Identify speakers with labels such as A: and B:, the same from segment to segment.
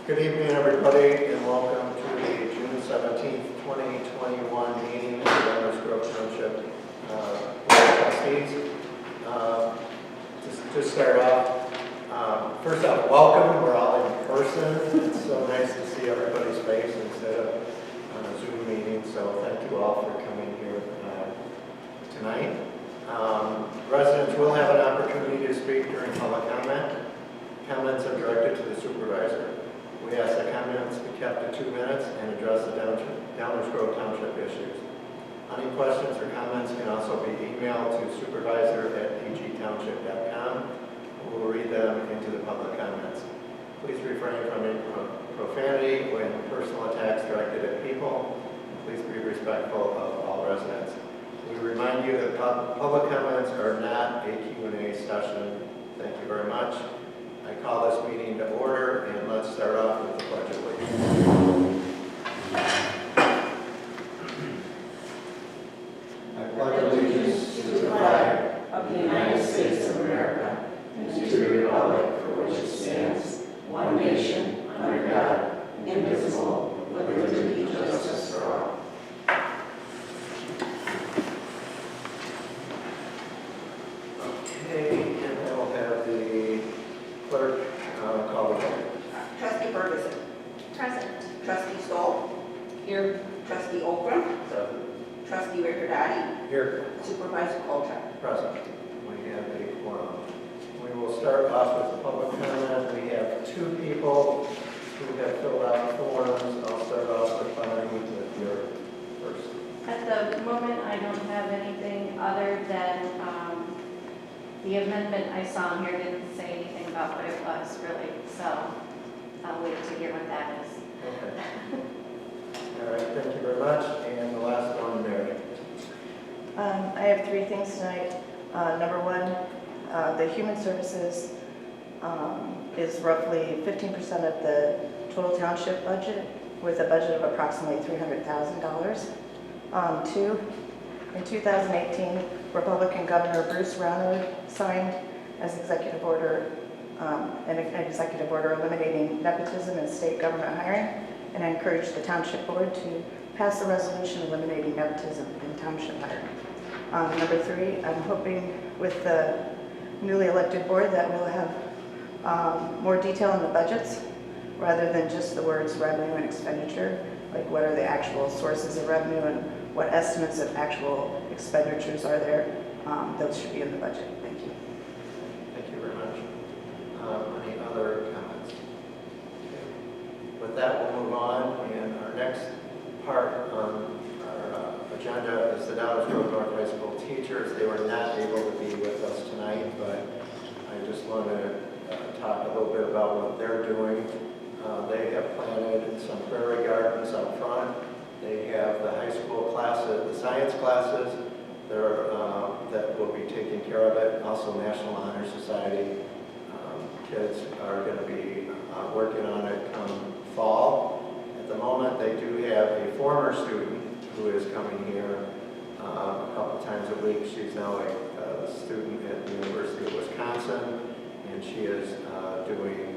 A: Good evening, everybody, and welcome to the June 17th, 2021 meeting of the Downers Grove Township Board of Trustees. Just to start off, first off, welcome. We're all in person. It's so nice to see everybody's face instead of on a Zoom meeting, so thank you all for coming here tonight. Residents will have an opportunity to speak during public comment. Comments are directed to the supervisor. We ask that comments be kept to 2 minutes and address the Downers Grove Township issues. Any questions or comments can also be emailed to supervisor@dgtownship.com. We will read them into the public comments. Please refrain from any profanity when personal attacks directed at people. Please be respectful of all residents. We remind you that public comments are not a Q&A session. Thank you very much. I call this meeting to order, and let's start off with the Pledge of Allegiance. I pledge allegiance to the flag
B: of the United States of America and to the republic for which it stands, one nation, under God, indivisible, with liberty and justice for all.
A: Okay, and I will have the clerk call the roll.
C: Trustee Ferguson.
D: Present.
C: Trustee Stoll.
D: Here.
C: Trustee Okram. Trustee Riccardotti.
A: Here.
C: Supervisor Coltrane.
A: Present. We have a quorum. We will start off with the public comment. We have 2 people who have filled out forms. I'll start off with Bonnie with your first.
D: At the moment, I don't have anything other than the amendment I saw in here didn't say anything about what it was really, so I'll wait to hear what that is.
A: Okay. All right, thank you very much. And the last one, Mary.
E: I have 3 things tonight. Number 1, the human services is roughly 15% of the total township budget, with a budget of approximately $300,000. 2, in 2018, Republican Governor Bruce Rauner signed as executive order an executive order eliminating nepotism in state government hiring, and I encourage the township board to pass a resolution eliminating nepotism in township hiring. Number 3, I'm hoping with the newly elected board that we'll have more detail in the budgets rather than just the words revenue and expenditure, like what are the actual sources of revenue and what estimates of actual expenditures are there. Those should be in the budget. Thank you.
A: Thank you very much. Any other comments? Okay. With that, we'll move on. And our next part on our agenda is the Downers Grove North High School teachers. They were not able to be with us tonight, but I just want to talk a little bit about what they're doing. They have planted some prairie gardens up front. They have the high school classes, the science classes that will be taking care of it. Also, National Honor Society kids are going to be working on it come fall. At the moment, they do have a former student who is coming here a couple times a week. She's now a student at the University of Wisconsin, and she is doing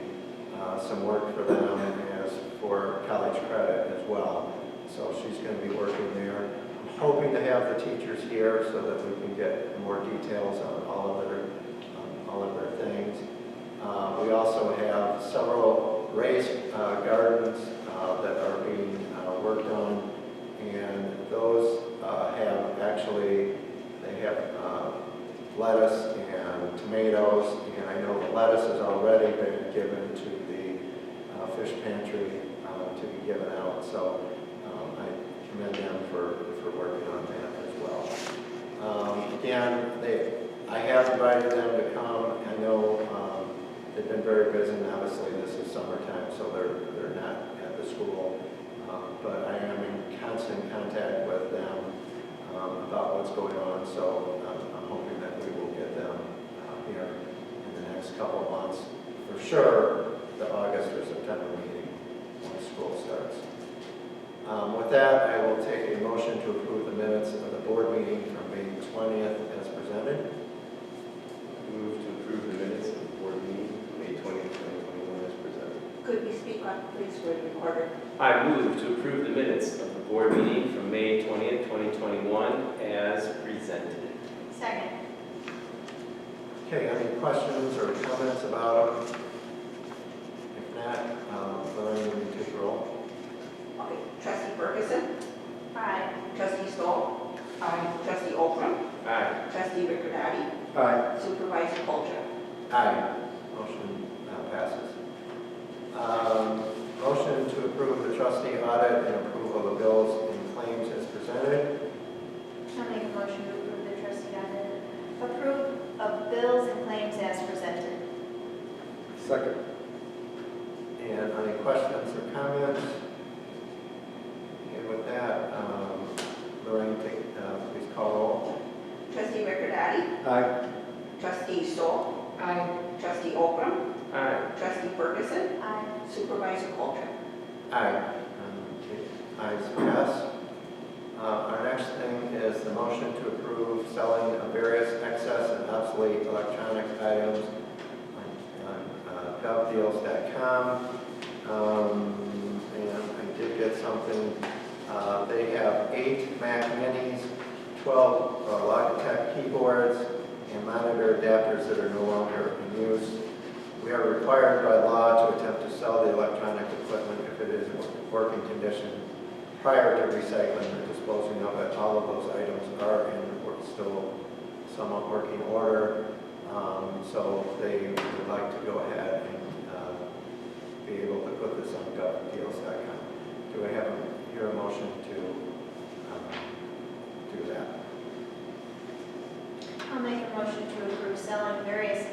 A: some work for them as for college credit as well. So she's going to be working there. I'm hoping to have the teachers here so that we can get more details on all of their things. We also have several raised gardens that are being worked on, and those they have lettuce and tomatoes, and I know the lettuce has already been given to the fish pantry to be given out. So I commend them for working on that as well. Again, I have invited them to come. I know they've been very busy, and obviously this is summertime, so they're not at the school. But I am in constant contact with them about what's going on. So I'm hoping that we will get them here in the next couple of months. For sure, the August or September meeting when school starts. With that, I will take a motion to approve the minutes of the board meeting from May 20th as presented.
F: Move to approve the minutes of the board meeting, May 20th, 2021 as presented.
C: Could we speak up, please, for the recorder?
B: I move to approve the minutes of the board meeting from May 20th, 2021 as presented.
D: Second.
A: Okay, any questions or comments about them? If not, Lorraine, will you take the roll?
C: Okay, trustee Ferguson,
D: Aye.
C: trustee Stoll. Aye. Trustee Oakrum,
B: Aye.
C: trustee Ricordati,
A: Aye.
C: supervisor Polter.
A: Aye. Motion passes. Motion to approve the trustee audit and approval of bills and claims as presented.
D: I'll make a motion to approve the trustee audit. Approve of bills and claims as presented.
A: Second. And any questions or comments? And with that, Lorraine, please call roll.
C: Trustee Ricordati,
A: Aye.
C: trustee Stoll. Aye. Trustee Oakrum,
B: Aye.
C: trustee Ferguson,
D: Aye.
C: supervisor Polter.
A: Aye. Ayes pass. Our next thing is the motion to approve selling of various excess and obsolete electronic items on govdeals.com. And I did get something. They have 8 Mac Minis, 12 Logitech keyboards, and monitor adapters that are no longer in use. We are required by law to attempt to sell the electronic equipment if it is in working condition prior to recycling or disposing of it. All of those items are still somewhat working order, so they would like to go ahead and be able to put this on govdeals.com. Do I hear a motion to do that?
D: I'll make a motion to approve selling various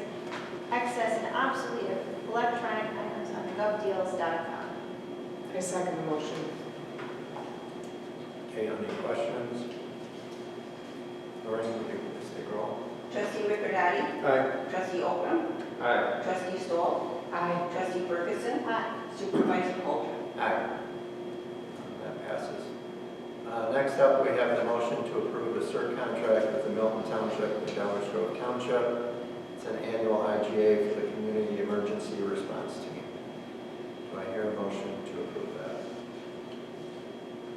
D: excess and obsolete electronic items on govdeals.com.
F: I second the motion.
A: Okay, any questions? Lorraine, would you please take roll?
C: Trustee Ricordati,
A: Aye.
C: trustee Oakrum,
B: Aye.
C: trustee Stoll. Aye. Trustee Ferguson,
D: Aye.
C: supervisor Polter.
A: Aye. That passes. Next up, we have the motion to approve the CERT contract with the Milton Township and Downers Grove Township. It's an annual IGA for the Community Emergency Response Team. Do I hear a motion to approve that?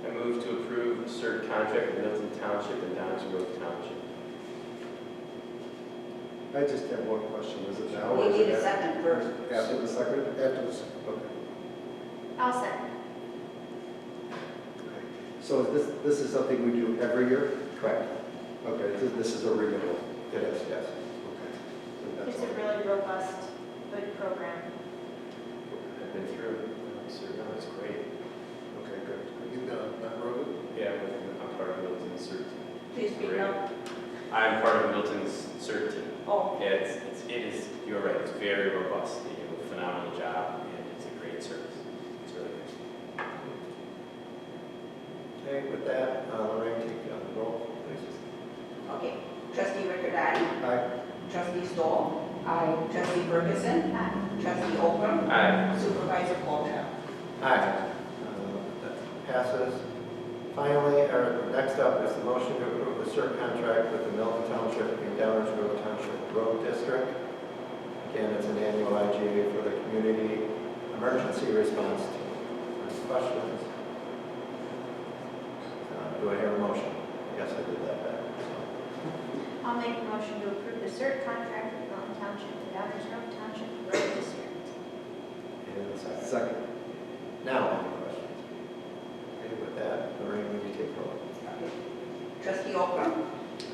B: I move to approve the CERT contract with Milton Township and Downers Grove Township.
G: I just have one question. Is it now or
C: We
G: is
C: need
G: it
C: a second first.
G: after the second? After the second, okay.
D: I'll second.
G: So this is something we do every year?
A: Correct.
G: Okay, this is a renewal.
A: It is, yes.
G: Okay. So that's
D: It's a
G: all.
D: really robust, good program.
B: I've been through it. CERT, no, it's great.
G: Okay, good.
A: You've been a member of it?
B: Yeah, I'm part of Milton's CERT team.
C: Please speak
B: Great.
C: up.
B: I'm part of Milton's CERT team.
C: Oh,
B: Yeah, it is, you're right, it's very robust. They do a phenomenal job, and it's a great service. It's really good.
A: Okay, with that, Lorraine, take the roll, please.
C: okay. Trustee Ricordati,
G: Aye.
C: trustee Stoll. Aye. Trustee Ferguson,
D: Aye.
C: trustee Oakrum,
B: Aye.
C: supervisor Polter.
A: Aye. That passes. Finally, next up is the motion to approve the CERT contract with the Milton Township and Downers Grove Township Road District. Again, it's an annual IGA for the Community Emergency Response Team. Any questions? Do I hear a motion? Yes, I did that backwards.
D: I'll make a motion to approve the CERT contract with Milton Township and Downers Grove Township Road District.
A: And a second.
G: Second.
A: Now, any questions? Okay, with that, Lorraine, will you take roll?
C: Trustee Oakrum,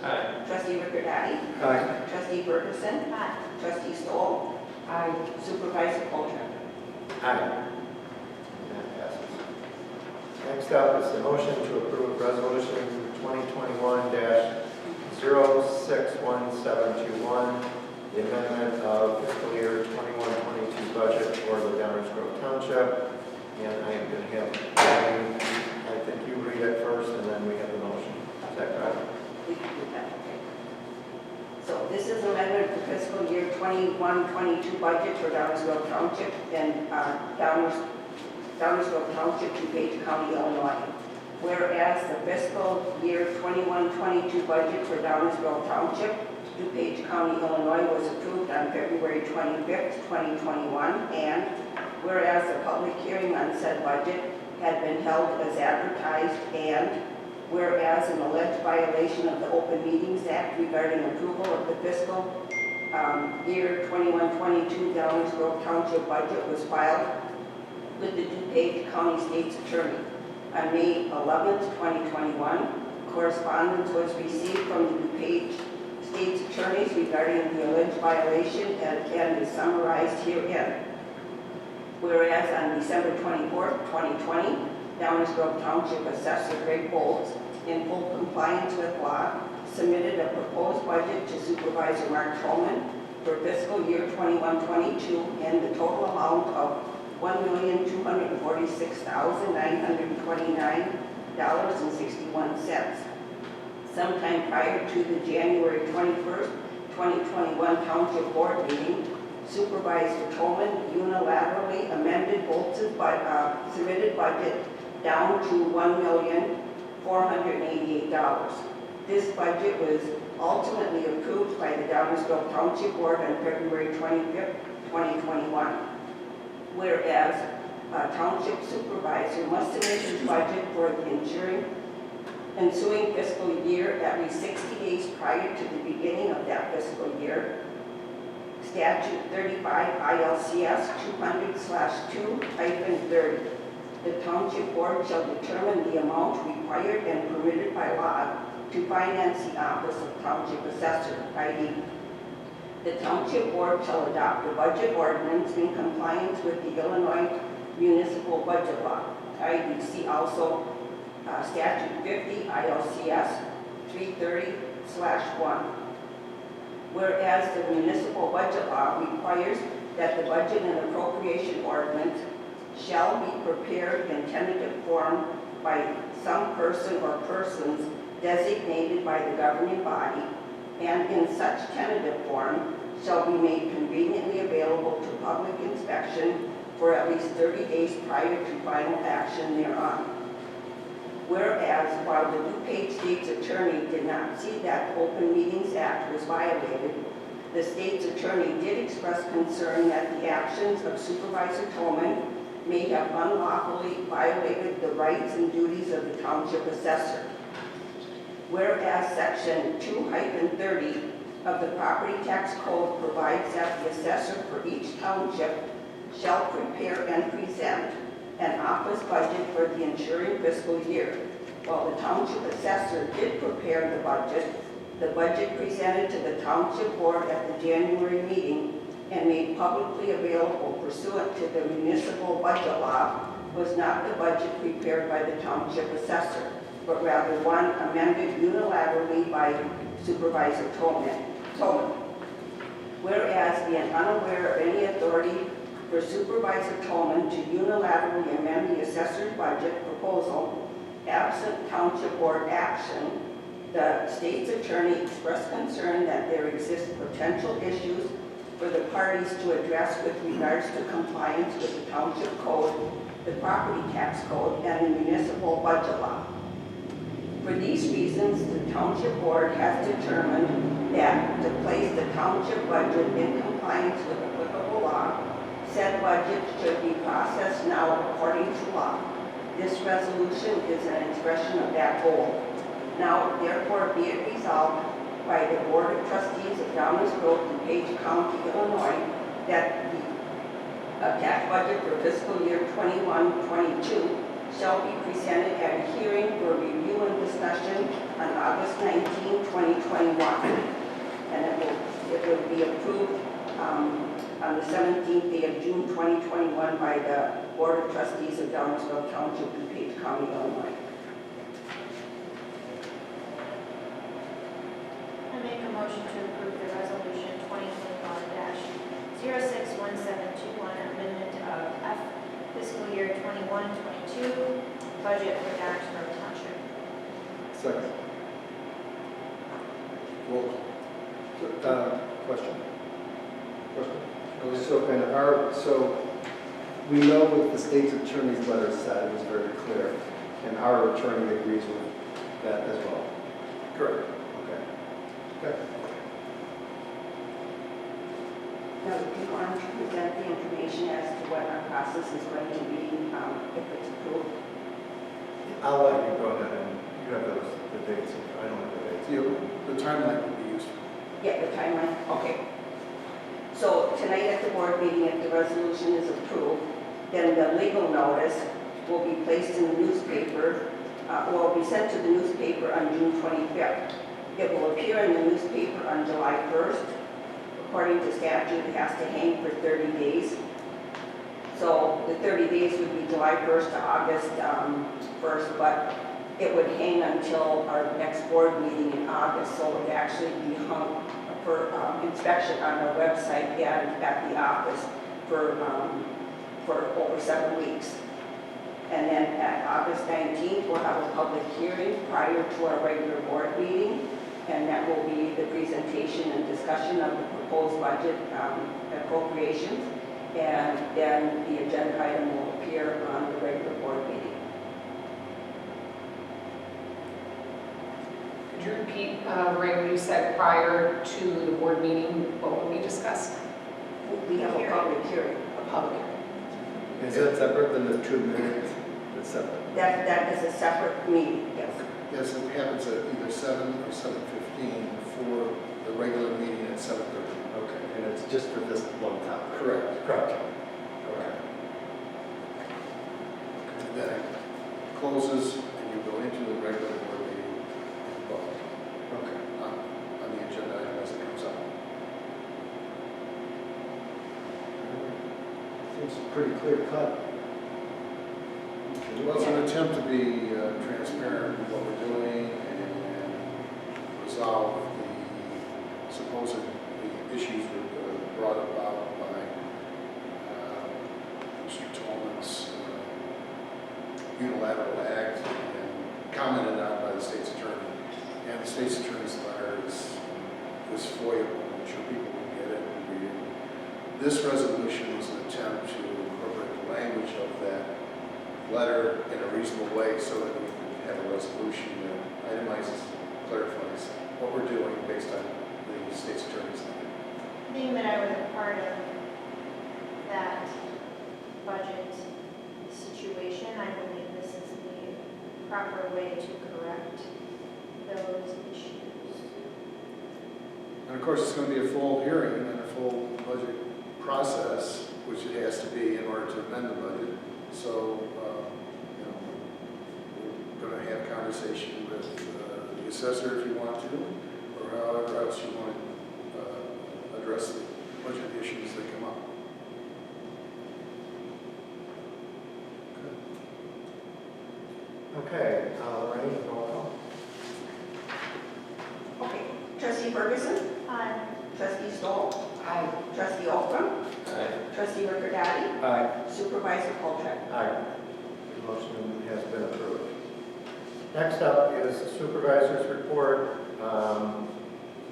B: Aye.
C: trustee Ricordati,
G: Aye.
C: trustee Ferguson,
D: Aye.
C: trustee Stoll. Aye. supervisor Polter.
A: Aye. That passes. Next up is the motion to approve Resolution 2021-061721, the amendment of fiscal year 21-22 budget for the Downers Grove Township. And I am going to have, I think you read it first and then we have the motion. Is that correct?
C: We can do that, okay. So this is amendment for fiscal year 21-22 budget for Downers Grove Township and Downers Grove Township, DuPage County, Illinois. Whereas the fiscal year 21-22 budget for Downers Grove Township, DuPage County, Illinois was approved on February 25th, 2021, and whereas a public hearing on said budget had been held as advertised, and whereas an alleged violation of the Open Meetings Act regarding approval of the fiscal year 21-22 Downers Grove Township budget was filed with the DuPage County State's Attorney. On May 11, 2021, correspondence was received from the DuPage State's Attorneys regarding the alleged violation and is summarized herein. Whereas on December 24, 2020, Downers Grove Township Assessor Greg Bolts, in full compliance with law, submitted a proposed budget to Supervisor Mark Trollman for fiscal year 21-22 in the total amount of $1,246,929.61. Sometime prior to the January 21st, 2021 Township Board meeting, Supervisor Trollman unilaterally amended Bolts' submitted budget down to $1,488,000. This budget was ultimately approved by the Downers Grove Township Board on February 25th, 2021. Whereas a township supervisor must submit his budget for the ensuing fiscal year at least 60 days prior to the beginning of that fiscal year. Statute 35 ILCS 200/2-30. The Township Board shall determine the amount required and permitted by law to finance the office of Township Assessor, i.e. The Township Board shall adopt a budget ordinance in compliance with the Illinois Municipal Budget Law, i.e. see also Statute 50 ILCS 330/1. Whereas the municipal budget law requires that the budget and appropriation ordinance shall be prepared in tentative form by some person or persons designated by the governing body, and in such tentative form shall be made conveniently available to public inspection for at least 30 days prior to final action thereon. Whereas, while the DuPage State's Attorney did not see that the Open Meetings Act was violated, the State's Attorney did express concern that the actions of Supervisor Tolman may have unlawfully violated the rights and duties of the Township Assessor. Whereas Section 2-30 of the Property Tax Code provides that the assessor for each township shall prepare and present an office budget for the ensuing fiscal year. While the Township Assessor did prepare the budget presented to the Township Board at the January meeting and made publicly available pursuant to the municipal budget law was not the budget prepared by the Township Assessor, but rather one amended unilaterally by Supervisor Tolman. Whereas being unaware of any authority for Supervisor Tolman to unilaterally amend the assessor's budget proposal, absent Township Board action, the State's Attorney expressed concern that there exist potential issues for the parties to address with regards to compliance with the Township Code, the Property Tax Code, and the Municipal Budget Law. For these reasons, the Township Board has determined that to place the Township budget in compliance with applicable law, said budget should be processed now according to law. This resolution is an expression of that goal. Now, therefore, be it resolved by the Board of Trustees of Downers Grove, DuPage County, Illinois, that the tax budget for fiscal year 21-22 shall be presented at a hearing for review and discussion on August 19, 2021. And it will be approved on the 17th day of June 2021 by the Board of Trustees of Downers Grove Township, DuPage County, Illinois.
D: I make a motion to approve the resolution 2021-061721, amendment of F fiscal year 21-22 budget for Downers Grove Township.
G: Second. Roll call. Question? So we know what the state's attorney's letter said, it was very clear, and our attorney agrees with that as well. Correct. Okay.
C: Now, if you want to present the information as to what our cost process is going to be, if it's approved.
A: I'll let you go ahead and, you have the dates, I don't have the dates.
G: The timeline would be useful.
C: Yeah, the timeline, okay. So tonight at the board meeting, if the resolution is approved, then the legal notice will be placed in the newspaper, will be sent to the newspaper on June 25th. It will appear in the newspaper on July 1st. According to statute, it has to hang for 30 days. So the 30 days would be July 1st to August 1st, but it would hang until our next board meeting in August, so it would actually be hung for inspection on our website and at the office for over 7 weeks. And then at August 19th, we'll have a public hearing prior to our regular board meeting, and that will be the presentation and discussion of the proposed budget appropriations, and then the agenda item will appear on the regular board meeting.
F: Could you repeat, Ray, what you said prior to the board meeting, what will be discussed?
C: We have a public hearing, a public hearing.
G: Is that separate than the 2 minutes? It's separate.
C: That is a separate meeting, yes.
H: Yes, it happens at either 7 or 7:15 for the regular meeting at 7:30.
G: Okay, and it's just for this one topic?
H: Correct.
G: Correct. Okay.
H: And then it closes and you go into the regular board meeting and vote
G: Okay.
H: on the agenda item as it comes up.
G: Seems pretty clear cut.
H: It was an attempt to be transparent with what we're doing and resolve the supposed issues that were brought about by Mr. Tolman's unilateral act and commented on by the state's attorney. And the state's attorney's letter is FOIA, I'm sure people will get it and read it. This resolution is an attempt to incorporate the language of that letter in a reasonable way so that we can have a resolution that itemizes, clarifies what we're doing based on the state's attorney's letter.
D: Being that I was a part of that budget situation, I believe this is the proper way to correct those issues.
H: And of course, it's going to be a full hearing and a full budget process, which it has to be in order to amend the budget. So, we're going to have conversation with the assessor if you want to, or however else you want to address the budget issues that come up.
A: Okay, Lorraine, roll call.
C: Okay. Trustee Ferguson?
D: Aye.
C: Trustee Stoll?
F: Aye.
C: Trustee Oldham?
A: Aye.
C: Trustee Ricordati?
G: Aye.
C: Supervisor Coltrane?
A: Aye. The motion has been approved. Next up is the Supervisors Report.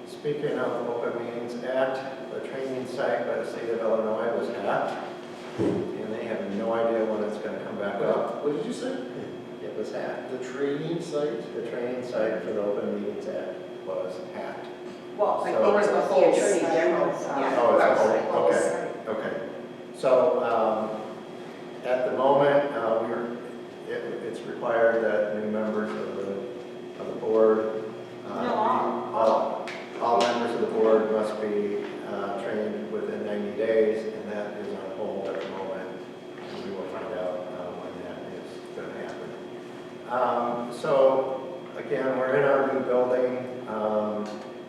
A: Speaking of Open Meetings Act, the training site by the state of Illinois was hacked, and they have no idea when it's going to come back up.
H: What did you say?
A: It was hacked.
H: The training site?
A: The training site for the Open Meetings Act was hacked.
C: Well, I
A: So-
C: think it was
F: The
C: the
F: whole
C: Attorney
F: site.
C: General's.
F: Yeah.
A: Oh, it's a
F: Website,
A: whole, okay,
F: site.
A: okay. So, at the moment, it's required that new members of the board, all members of the board must be trained within 90 days, and that is on hold at the moment. And we will find out when that is going to happen. So, again, we're in our new building.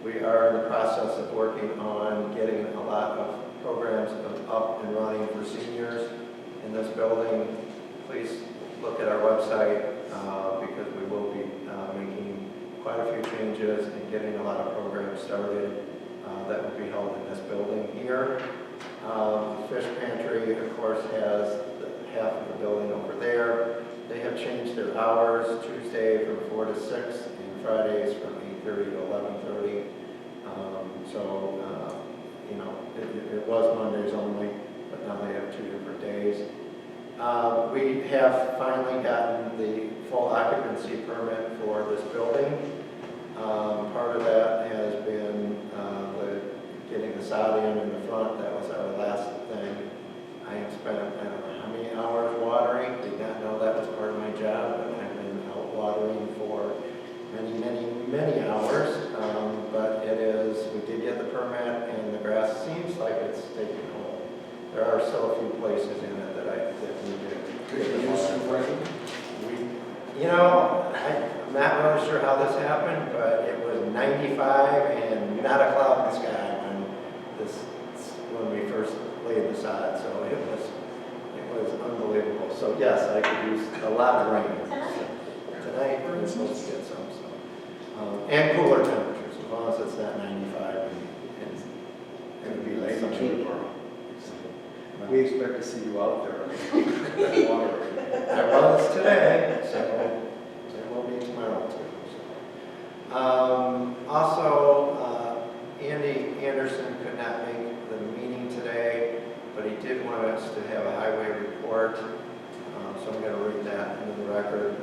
A: We are in the process of working on getting a lot of programs up and running for seniors in this building. Please look at our website because we will be making quite a few changes and getting a lot of programs started that will be held in this building here. The Fish Pantry, of course, has half of the building over there. They have changed their hours, Tuesday from 4 to 6 and Fridays from 8:30 to 11:30. It was Mondays only, but now they have 2 different days. We have finally gotten the full occupancy permit for this building. Part of that has been getting the sod in the front. That was our last thing. I have spent, I don't know how many still a few places in it that need to.
H: Could you use some writing?
A: You know, I'm not really sure how this happened, but it was 95 and not a cloud in the sky when we first laid the sod, so it was unbelievable. So yes, I could use a lot of rain. Tonight, we're supposed to get some, so. And cooler temperatures, as long as it's not 95 and it'd be like something.
G: We expect to see you out there. Water.
A: I was today, so it will be tomorrow too. So. Also, Andy Anderson could not make the meeting today, but he did want us to have a highway report, so I'm going to read that into the record.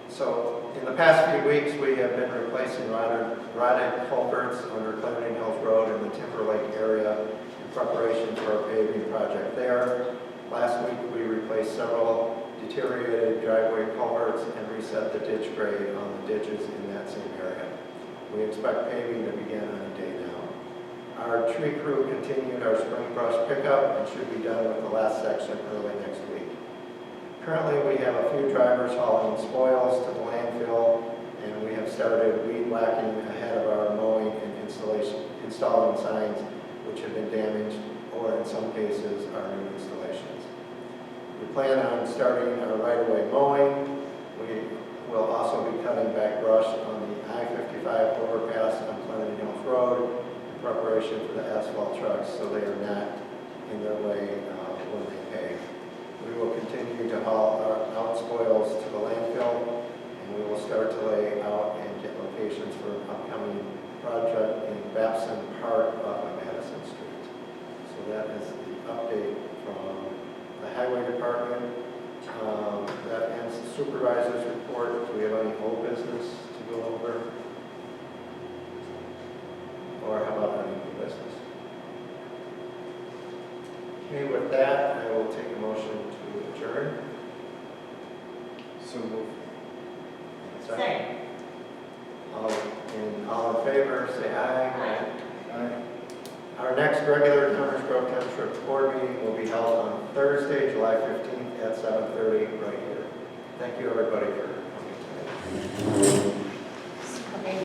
A: So in the past few weeks, we have been replacing rotted culverts under Clarendon Hills Road in the Timberlake area in preparation for our paving project there. Last week, we replaced several deteriorated driveway culverts and reset the ditch grade on the ditches in that same area. We expect paving to begin any day now. Our tree crew continued our spring brush pickup and should be done with the last section early next week. Currently, we have a few drivers hauling spoils to the landfill, and we have started weed whacking ahead of our mowing and installing signs which have been damaged, or in some cases, our new installations. We plan on starting our right-of-way mowing. We will also be cutting back brush on the I-55 overpass on Clarendon Hills Road in preparation for the asphalt trucks, so they are not in their way when they pave. We will continue to haul out spoils to the landfill, and we will start to lay out and get locations for an upcoming project in Babson Park off of Madison Street. So that is the update from the Highway Department. That ends the Supervisors Report. Do we have any old business to go over? Or how about any new business? Okay, with that, I will take a motion to adjourn.
G: So move.
A: Second. All in favor, say aye.
G: Aye.
A: Our next regular Downers Grove Township Board meeting will be held on Thursday, July 15th at 7:30 right here. Thank you, everybody, for coming tonight.